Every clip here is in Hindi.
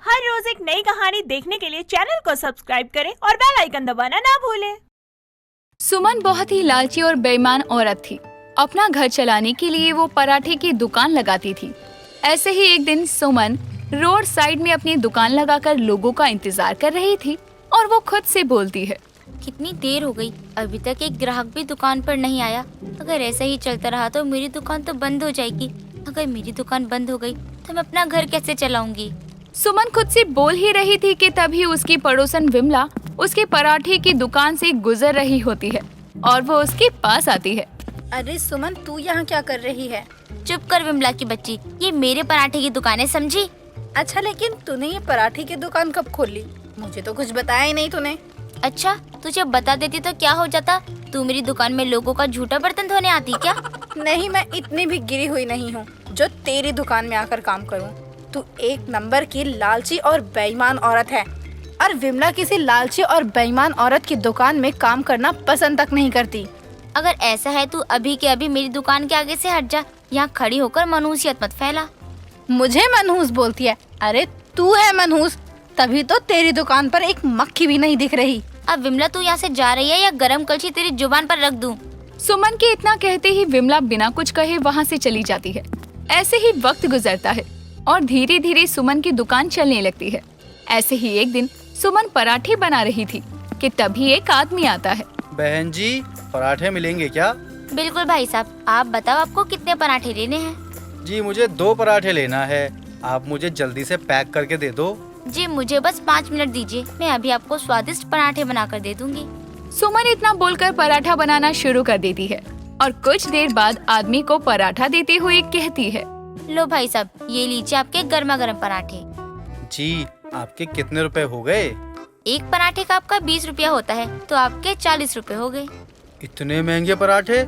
हर रोज एक नई कहानी देखने के लिए चैनल को सब्सक्राइब करें और बेल आइकन दबाना ना भूलें। सुमन बहुत ही लालची और बेईमान औरत थी। अपना घर चलाने के लिए वो पराठे की दुकान लगाती थी। ऐसे ही एक दिन सुमन रोड साइड में अपनी दुकान लगाकर लोगों का इंतजार कर रही थी और वो खुद से बोलती है, कितनी देर हो गई, अभी तक एक ग्राहक भी दुकान पर नहीं आया। अगर ऐसा ही चलता रहा तो मेरी दुकान तो बंद हो जाएगी। अगर मेरी दुकान बंद हो गई तो मैं अपना घर कैसे चलाऊंगी। सुमन खुद से बोल ही रही थी कि तभी उसकी पड़ोसन विमला उसके पराठे की दुकान से गुजर रही होती है और वो उसके पास आती है। अरे सुमन, तू यहाँ क्या कर रही है? चुप कर विमला की बच्ची, ये मेरे पराठे की दुकान है, समझी? अच्छा, लेकिन तूने ये पराठे की दुकान कब खोली? मुझे तो कुछ बताया ही नहीं तूने। अच्छा, तुझे बता देती तो क्या हो जाता। तू मेरी दुकान में लोगों का झूठा बर्तन धोने आती क्या? नहीं, मैं इतनी भी गिरी हुई नहीं हूँ जो तेरी दुकान में आकर काम करूँ। तू एक नंबर की लालची और बेईमान औरत है और विमला किसी लालची और बेईमान औरत की दुकान में काम करना पसंद तक नहीं करती। अगर ऐसा है, तू अभी के अभी मेरी दुकान के आगे से हट जा। यहाँ खड़ी होकर मनहूसियत मत फैला। मुझे मनहूस बोलती है? अरे तू है मनहूस, तभी तो तेरी दुकान पर एक मक्खी भी नहीं दिख रही। अब विमला, तू यहाँ से जा रही है या गरम कलछी तेरी जुबान पर रख दूं? सुमन के इतना कहते ही विमला बिना कुछ कहे वहाँ से चली जाती है। ऐसे ही वक्त गुजरता है और धीरे धीरे सुमन की दुकान चलने लगती है। ऐसे ही एक दिन सुमन पराठे बना रही थी कि तभी एक आदमी आता है। बहन जी, पराठे मिलेंगे क्या? बिल्कुल भाई साहब, आप बताओ आपको कितने पराठे लेने हैं? जी मुझे 2 पराठे लेना है, आप मुझे जल्दी से पैक करके दे दो। जी मुझे बस 5 मिनट दीजिए, मैं अभी आपको स्वादिष्ट पराठे बनाकर दे दूंगी। सुमन इतना बोलकर पराठा बनाना शुरू कर देती है और कुछ देर बाद आदमी को पराठा देते हुए कहती है, लो भाई साहब, ये लीजिए आपके गर्मा गर्म पराठे। जी आपके कितने रुपए हो गए? एक पराठे का आपका 20 रुपया होता है, तो आपके 40 रुपए हो गए। इतने महंगे पराठे?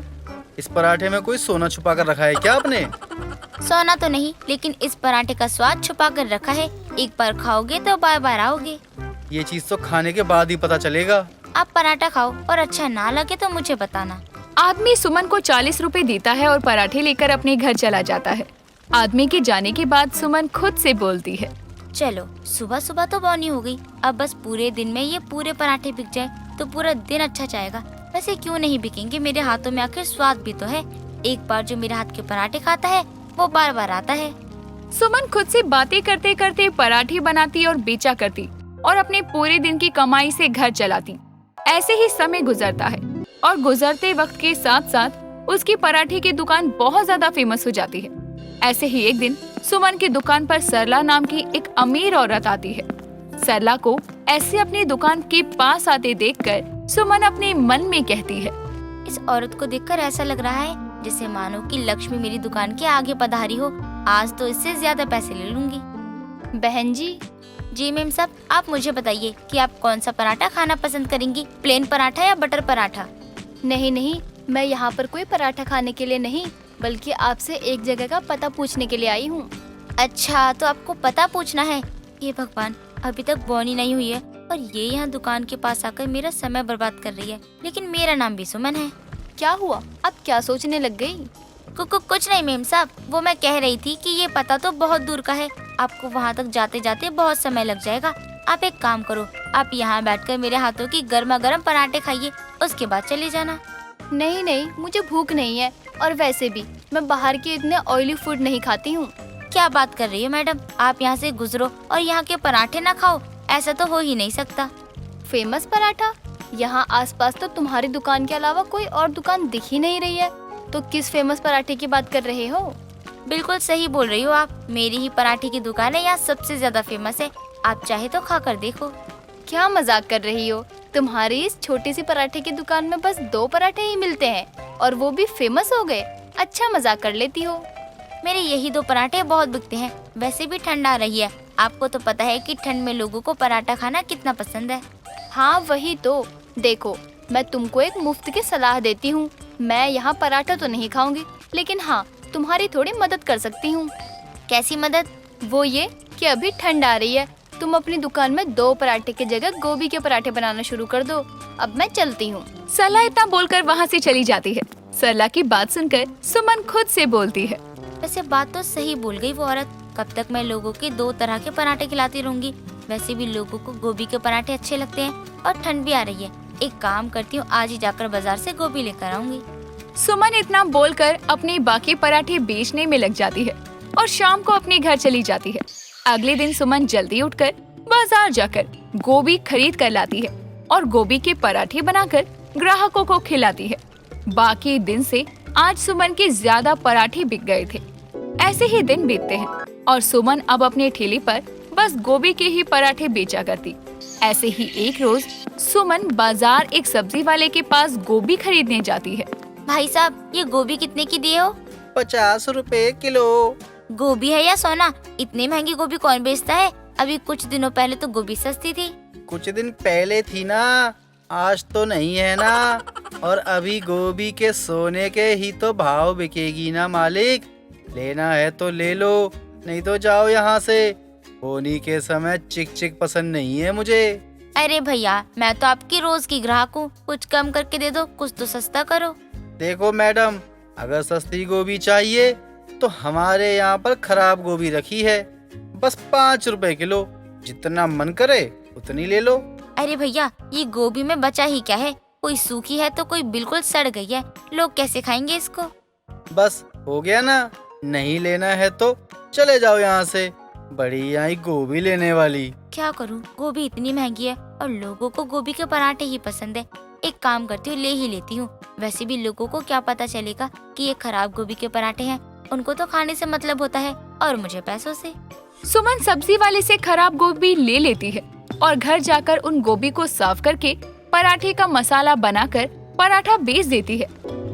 इस पराठे में कोई सोना छुपा कर रखा है क्या आपने? सोना तो नहीं, लेकिन इस पराठे का स्वाद छुपा कर रखा है। एक बार खाओगे तो बार बार आओगे। ये चीज तो खाने के बाद ही पता चलेगा। आप पराठा खाओ और अच्छा ना लगे तो मुझे बताना। आदमी सुमन को 40 रुपए देता है और पराठे लेकर अपने घर चला जाता है। आदमी के जाने के बाद सुमन खुद से बोलती है, चलो सुबह सुबह तो बौनी हो गई, अब बस पूरे दिन में ये पूरे पराठे बिक जाए तो पूरा दिन अच्छा जाएगा। वैसे क्यों नहीं बिकेंगे, मेरे हाथों में आखिर स्वाद भी तो है। एक बार जो मेरे हाथ के पराठे खाता है वो बार बार आता है। सुमन खुद से बातें करते करते पराठे बनाती और बेचा करती और अपने पूरे दिन की कमाई से घर चलाती। ऐसे ही समय गुजरता है और गुजरते वक्त के साथ साथ उसकी पराठे की दुकान बहुत ज्यादा फेमस हो जाती है। ऐसे ही एक दिन सुमन की दुकान पर सरला नाम की एक अमीर औरत आती है। सरला को ऐसे अपनी दुकान के पास आते देखकर सुमन अपने मन में कहती है, इस औरत को देखकर ऐसा लग रहा है जैसे मानो कि लक्ष्मी मेरी दुकान के आगे पधारी हो। आज तो इससे ज्यादा पैसे ले लूंगी। बहन जी। जी मैम साहब, आप मुझे बताइए कि आप कौन सा पराठा खाना पसंद करेंगी, प्लेन पराठा या बटर पराठा? नहीं, मैं यहाँ पर कोई पराठा खाने के लिए नहीं, बल्कि आपसे एक जगह का पता पूछने के लिए आई हूँ। अच्छा, तो आपको पता पूछना है। ये भगवान, अभी तक बौनी नहीं हुई है और ये यहाँ दुकान के पास आकर मेरा समय बर्बाद कर रही है। लेकिन मेरा नाम भी सुमन है। क्या हुआ, अब क्या सोचने लग गई? कुछ नहीं मैम साहब, वो मैं कह रही थी कि ये पता तो बहुत दूर का है, आपको वहाँ तक जाते जाते बहुत समय लग जाएगा। आप एक काम करो, आप यहाँ बैठकर मेरे हाथों की गर्मा गर्म पराठे खाइए, उसके बाद चले जाना। नहीं, मुझे भूख नहीं है और वैसे भी मैं बाहर के इतने ऑयली फूड नहीं खाती हूँ। क्या बात कर रही हो मैडम, आप यहाँ से गुजरो और यहाँ के पराठे ना खाओ, ऐसा तो हो ही नहीं सकता। फेमस पराठा? यहाँ आसपास तो तुम्हारी दुकान के अलावा कोई और दुकान दिख ही नहीं रही है, तो किस फेमस पराठे की बात कर रहे हो? बिल्कुल सही बोल रही हो आप, मेरी ही पराठे की दुकान है, यहाँ सबसे ज्यादा फेमस है। आप चाहे तो खा कर देखो। क्या मजाक कर रही हो? तुम्हारी इस छोटी सी पराठे की दुकान में बस 2 पराठे ही मिलते हैं और वो भी फेमस हो गए। अच्छा मजाक कर लेती हो। मेरे यही 2 पराठे बहुत बिकते हैं। वैसे भी ठंड आ रही है, आपको तो पता है कि ठंड में लोगों को पराठा खाना कितना पसंद है। हाँ वही तो। देखो, मैं तुमको एक मुफ्त की सलाह देती हूँ। मैं यहाँ पराठा तो नहीं खाऊंगी, लेकिन हाँ तुम्हारी थोड़ी मदद कर सकती हूँ। कैसी मदद? वो ये कि अभी ठंड आ रही है, तुम अपनी दुकान में 2 पराठे की जगह गोभी के पराठे बनाना शुरू कर दो। अब मैं चलती हूँ। सरला इतना बोलकर वहाँ से चली जाती है। सरला की बात सुनकर सुमन खुद से बोलती है, वैसे बात तो सही बोल गई वो औरत। कब तक मैं लोगों के 2 तरह के पराठे खिलाती रहूंगी। वैसे भी लोगों को गोभी के पराठे अच्छे लगते हैं और ठंड भी आ रही है। एक काम करती हूँ, आज ही जाकर बाजार से गोभी लेकर आऊंगी। सुमन इतना बोलकर अपने बाकी पराठे बेचने में लग जाती है और शाम को अपने घर चली जाती है। अगले दिन सुमन जल्दी उठकर बाजार जाकर गोभी खरीद कर लाती है और गोभी के पराठे बनाकर ग्राहकों को खिलाती है। बाकी दिन से आज सुमन के ज्यादा पराठे बिक गए थे। ऐसे ही दिन बीतते हैं और सुमन अब अपने ठेले पर बस गोभी के ही पराठे बेचा करती। ऐसे ही एक रोज सुमन बाजार एक सब्जी वाले के पास गोभी खरीदने जाती है। भाई साहब, ये गोभी कितने की दिए हो? 50 रुपए किलो। गोभी है या सोना? इतनी महंगी गोभी कौन बेचता है? अभी कुछ दिनों पहले तो गोभी सस्ती थी। कुछ दिन पहले थी ना, आज तो नहीं है ना। और अभी गोभी के सोने के ही तो भाव बिकेगी ना मालिक। लेना है तो ले लो, नहीं तो जाओ यहाँ से। होनी के समय चिक चिक पसंद नहीं है मुझे। अरे भैया, मैं तो आपकी रोज की ग्राहक हूँ, कुछ कम करके दे दो, कुछ तो सस्ता करो। देखो मैडम, अगर सस्ती गोभी चाहिए तो हमारे यहाँ पर खराब गोभी रखी है, बस 5 रुपए किलो। जितना मन करे उतनी ले लो। अरे भैया, ये गोभी में बचा ही क्या है? कोई सूखी है तो कोई बिल्कुल सड़ गई है। लोग कैसे खाएंगे इसको? बस हो गया ना, नहीं लेना है तो चले जाओ यहाँ से। बड़ी आई गोभी लेने वाली। क्या करूँ, गोभी इतनी महंगी है और लोगों को गोभी के पराठे ही पसंद है। एक काम करती हूँ, ले ही लेती हूँ। वैसे भी लोगों को क्या पता चलेगा कि ये खराब गोभी के पराठे हैं। उनको तो खाने से मतलब होता है और मुझे पैसों से। सुमन सब्जी वाले से खराब गोभी ले लेती है और घर जाकर उन गोभी को साफ करके पराठे का मसाला बनाकर पराठा बेच देती है।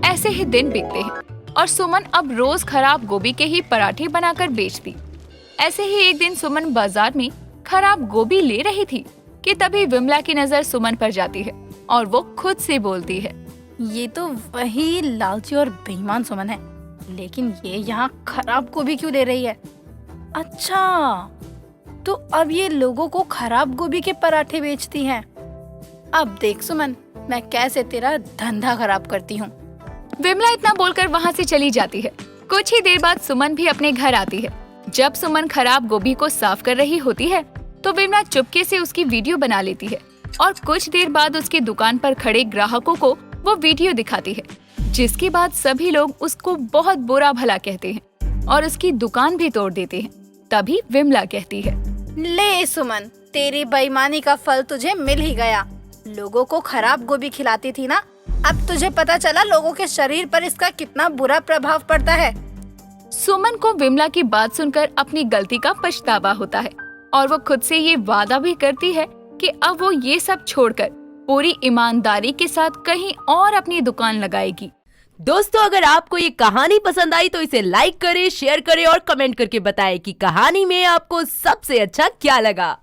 ऐसे ही दिन बीतते हैं और सुमन अब रोज खराब गोभी के ही पराठे बनाकर बेचती। ऐसे ही एक दिन सुमन बाजार में खराब गोभी ले रही थी कि तभी विमला की नजर सुमन पर जाती है और वो खुद से बोलती है, ये तो वही लालची और बेईमान सुमन है, लेकिन ये यहाँ खराब गोभी क्यों ले रही है? अच्छा, तो अब ये लोगों को खराब गोभी के पराठे बेचती हैं। अब देख सुमन, मैं कैसे तेरा धंधा खराब करती हूँ। विमला इतना बोलकर वहाँ से चली जाती है। कुछ ही देर बाद सुमन भी अपने घर आती है। जब सुमन खराब गोभी को साफ कर रही होती है तो विमला चुपके से उसकी वीडियो बना लेती है और कुछ देर बाद उसकी दुकान पर खड़े ग्राहकों को वो वीडियो दिखाती है, जिसके बाद सभी लोग उसको बहुत बुरा भला कहते हैं और उसकी दुकान भी तोड़ देते हैं। तभी विमला कहती है, ले सुमन, तेरी बेईमानी का फल तुझे मिल ही गया। लोगों को खराब गोभी खिलाती थी ना, अब तुझे पता चला लोगों के शरीर पर इसका कितना बुरा प्रभाव पड़ता है। सुमन को विमला की बात सुनकर अपनी गलती का पछतावा होता है और वो खुद से ये वादा भी करती है कि अब वो ये सब छोड़कर पूरी ईमानदारी के साथ कहीं और अपनी दुकान लगाएगी। दोस्तों, अगर आपको ये कहानी पसंद आई तो इसे लाइक करें, शेयर करें और कमेंट करके बताएं कि कहानी में आपको सबसे अच्छा क्या लगा।